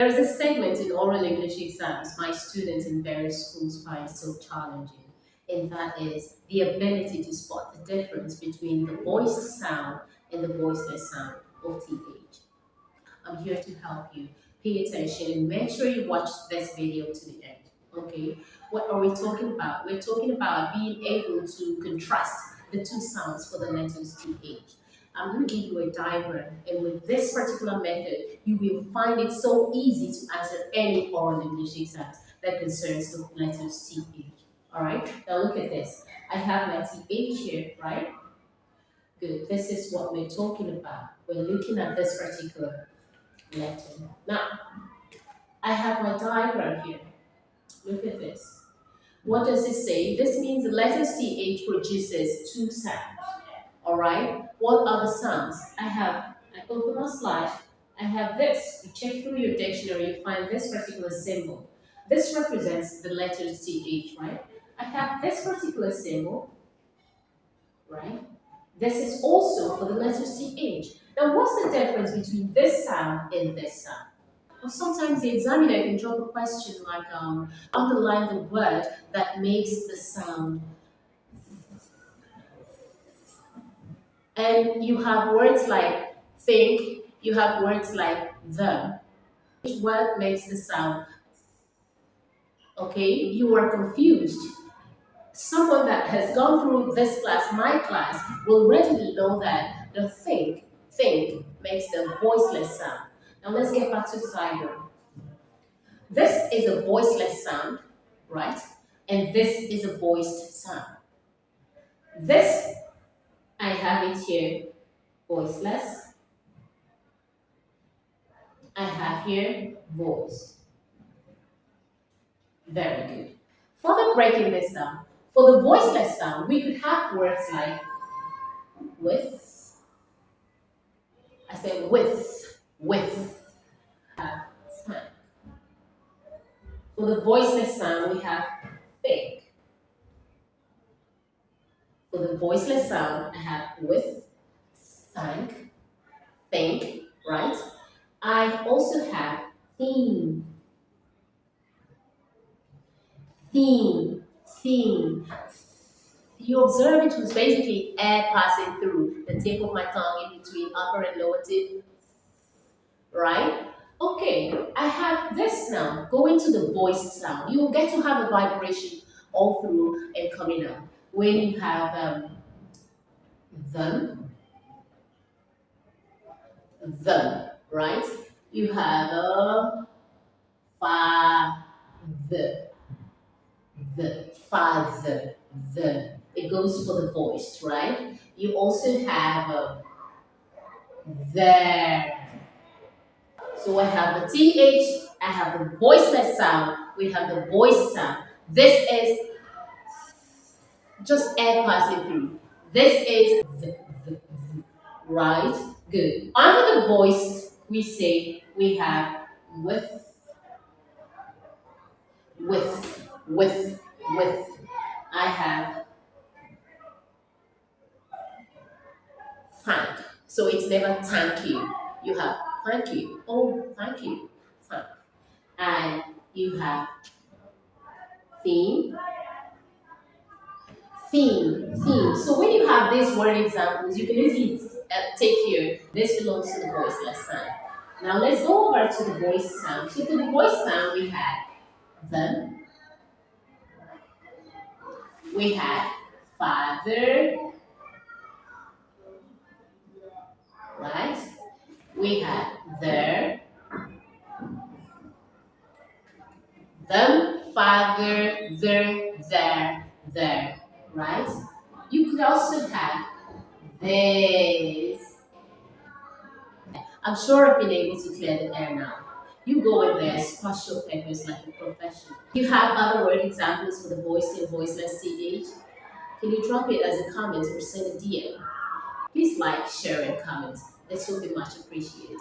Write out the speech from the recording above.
There is a segment in oral English exams my students in various schools find so challenging, and that is the ability to spot the difference between the voiced sound and the voiceless sound of TH. I'm here to help you. Pay attention and make sure you watch this video to the end. Okay, what are we talking about? We're talking about being able to contrast the two sounds for the letters TH. I'm going to give you a diagram, and with this particular method, you will find it so easy to answer any oral English exam that concerns the letters TH. All right, now look at this. I have my TH here, right? Good. This is what we're talking about. We're looking at this particular letter. Now, I have my diagram here. Look at this. What does it say? This means the letter CH produces two sounds. Alright? What are the sounds? I open my slide, I have this. You check through your dictionary, you find this particular symbol. This represents the letter CH, right? I have this particular symbol, right? This is also for the letter CH. Now, what's the difference between this sound and this sound? Or sometimes the examiner can drop a question like underline the word that makes the sound. And you have words like think, you have words like the. Each word makes the sound. Okay, you are confused. Someone that has gone through this class, my class, will readily know that the think makes the voiceless sound. Now let's get back to the diagram. This is a voiceless sound, right? And this is a voiced sound. This, I have it here, voiceless. I have here voice. Very good. Further breaking this down, for the voiceless sound, we could have words like with. I say with. Time. For the voiceless sound, we have think. For the voiceless sound, I have with, thank, think, right? I also have theme. Theme. You observe it was basically air passing through the tip of my tongue in between upper and lower tip, right? Okay, I have this now, going to the voiced sound. You will get to have a vibration all through and coming out. When you have them, right? You have a father, father, the. It goes for the voiced, right? You also have there. So I have the TH, I have the voiceless sound, we have the voice sound. This is just air passing through. This is the, right? Good. Under the voice, we say we have with. I have thank. So it's never thank you. You have thank you. Oh, thank you. Thank. And you have theme. So when you have these word examples, you can easily take here. This belongs to the voiceless sound. Now let's go over to the voice sound. So for the voice sound, we had them. We had father, right? We had their, them, father, their, right? You could also have this. I'm sure I've been able to clear the air now. You go in there, squash your peppers like a professional. You have other word examples for the voiced and voiceless CH? Can you drop it as a comment or send a DM? Please like, share, and comment. This will be much appreciated.